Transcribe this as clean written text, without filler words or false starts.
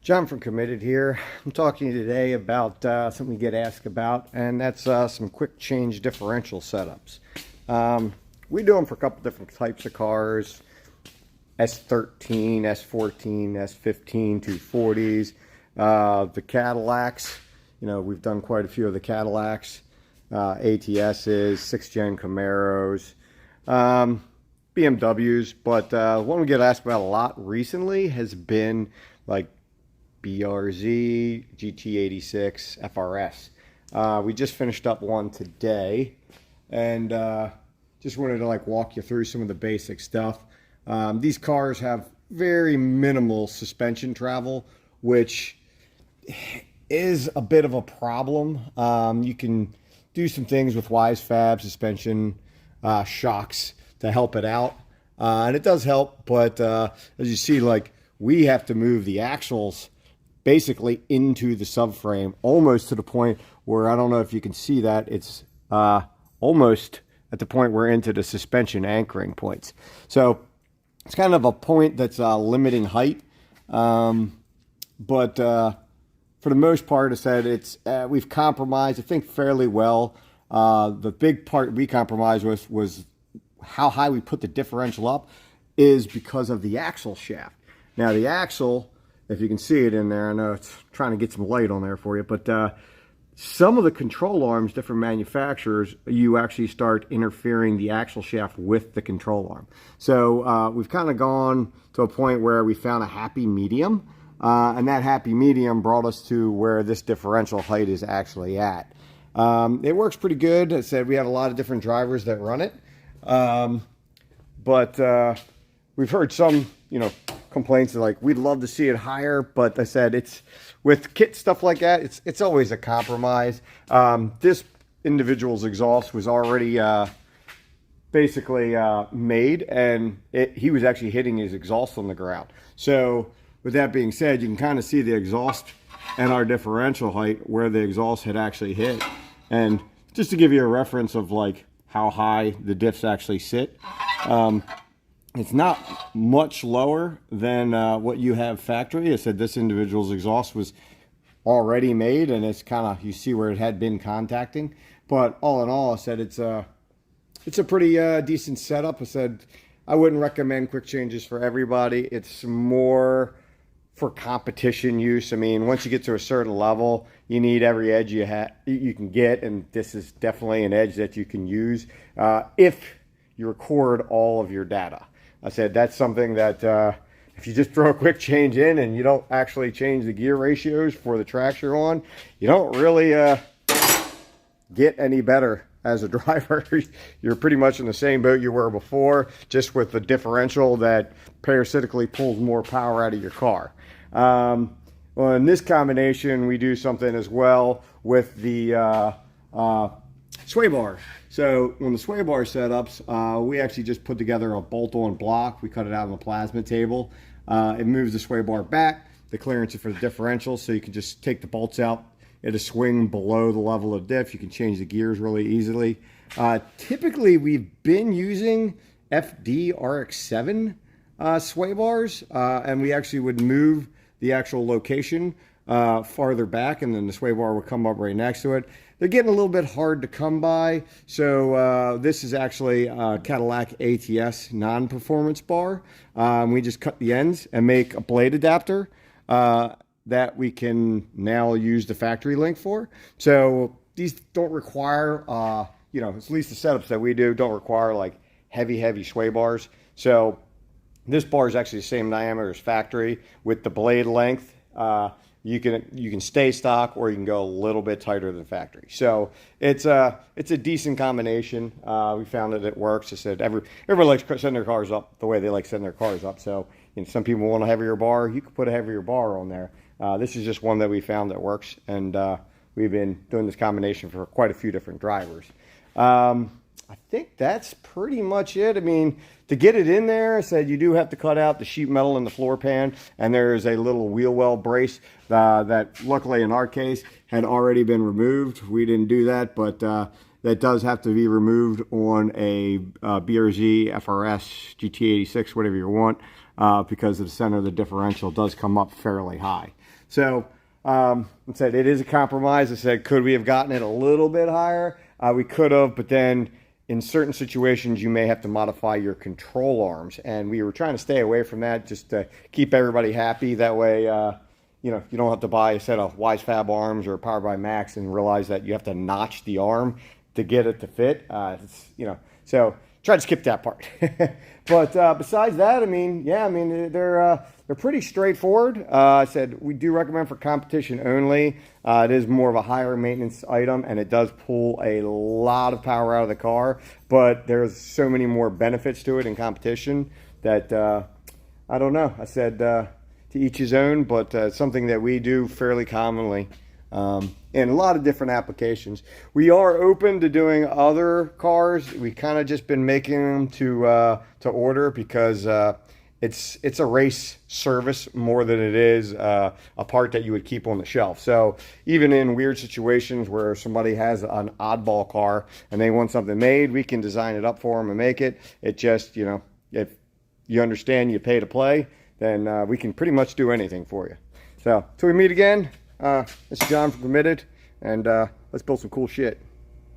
John from Committed here. I'm talking to you today about something we get asked about, and that's some quick change differential setups. We do them for a couple different types of cars: S13, S14, S15, 240s. The Cadillacs, we've done quite a few of the Cadillacs, ATSs, 6th gen Camaros, BMWs, but one we get asked about a lot recently has been like BRZ, GT86, FRS. We just finished up one today, and just wanted to walk you through some of the basic stuff. These cars have very minimal suspension travel, which is a bit of a problem. You can do some things with wise fab suspension shocks to help it out, and it does help, but as you see, we have to move the axles basically into the subframe, almost to the point where, I don't know if you can see that, it's almost at the point we're into the suspension anchoring points. So it's kind of a point that's limiting height, but for the most part, I said we've compromised, I think, fairly well. The big part we compromised with was how high we put the differential up is because of the axle shaft. Now the axle, if you can see it in there, I know it's trying to get some light on there for you, but some of the control arms, different manufacturers, you actually start interfering the axle shaft with the control arm. So we've kind of gone to a point where we found a happy medium, and that happy medium brought us to where this differential height is actually at. It works pretty good. I said we had a lot of different drivers that run it, but we've heard some, complaints like we'd love to see it higher, but I said it's with kit stuff like that, it's always a compromise. This individual's exhaust was already basically made, and he was actually hitting his exhaust on the ground. So with that being said, you can kind of see the exhaust and our differential height where the exhaust had actually hit. And just to give you a reference of how high the diffs actually sit, it's not much lower than what you have factory. I said this individual's exhaust was already made, and it's kind of, you see where it had been contacting. But all in all, I said it's a pretty decent setup. I said I wouldn't recommend quick changes for everybody. It's more for competition use. I mean, once you get to a certain level, you need every edge you can get, and this is definitely an edge that you can use if you record all of your data. I said that's something that if you just throw a quick change in and you don't actually change the gear ratios for the tracks you're on, you don't really get any better as a driver. You're pretty much in the same boat you were before, just with the differential that parasitically pulls more power out of your car. Well, in this combination, we do something as well with the sway bars. So on the sway bar setups, we actually just put together a bolt-on block. We cut it out on a plasma table. It moves the sway bar back. The clearance is for the differential, so you can just take the bolts out. It'll swing below the level of diff. You can change the gears really easily. Typically, we've been using FD RX7 sway bars, and we actually would move the actual location farther back, and then the sway bar would come up right next to it. They're getting a little bit hard to come by, so this is actually a Cadillac ATS non-performance bar. We just cut the ends and make a blade adapter that we can now use the factory link for. So these don't require, at least the setups that we do don't require heavy sway bars. So this bar is actually the same diameter as factory with the blade length. You can stay stock, or you can go a little bit tighter than factory. So it's a decent combination. We found that it works. I said everybody likes setting their cars up the way they like setting their cars up. So some people want a heavier bar. You can put a heavier bar on there. This is just one that we found that works, and we've been doing this combination for quite a few different drivers. I think that's pretty much it. I mean, to get it in there, I said you do have to cut out the sheet metal in the floor pan, and there's a little wheel well brace that luckily in our case had already been removed. We didn't do that, but that does have to be removed on a BRZ, FRS, GT86, whatever you want. because of the center of the differential does come up fairly high. So I said it is a compromise. I said, could we have gotten it a little bit higher? We could have, but then in certain situations, you may have to modify your control arms. And we were trying to stay away from that just to keep everybody happy. That way, you know, you don't have to buy a set of WiseFab arms or Power by Max and realize that you have to notch the arm to get it to fit. You know, so try to skip that part. But besides that, I mean, yeah, I mean, they're pretty straightforward. I said we do recommend for competition only. It is more of a higher maintenance item, and it does pull a lot of power out of the car. But there's so many more benefits to it in competition that I don't know. I said to each his own, but something that we do fairly commonly. In a lot of different applications. We are open to doing other cars. We kind of just been making them to order because it's a race service more than it is a part that you would keep on the shelf. So even in weird situations where somebody has an oddball car and they want something made, we can design it up for them and make it. It just, you know, if you understand you pay to play, then we can pretty much do anything for you. So till we meet again. This is John from Committed, and let's build some cool shit.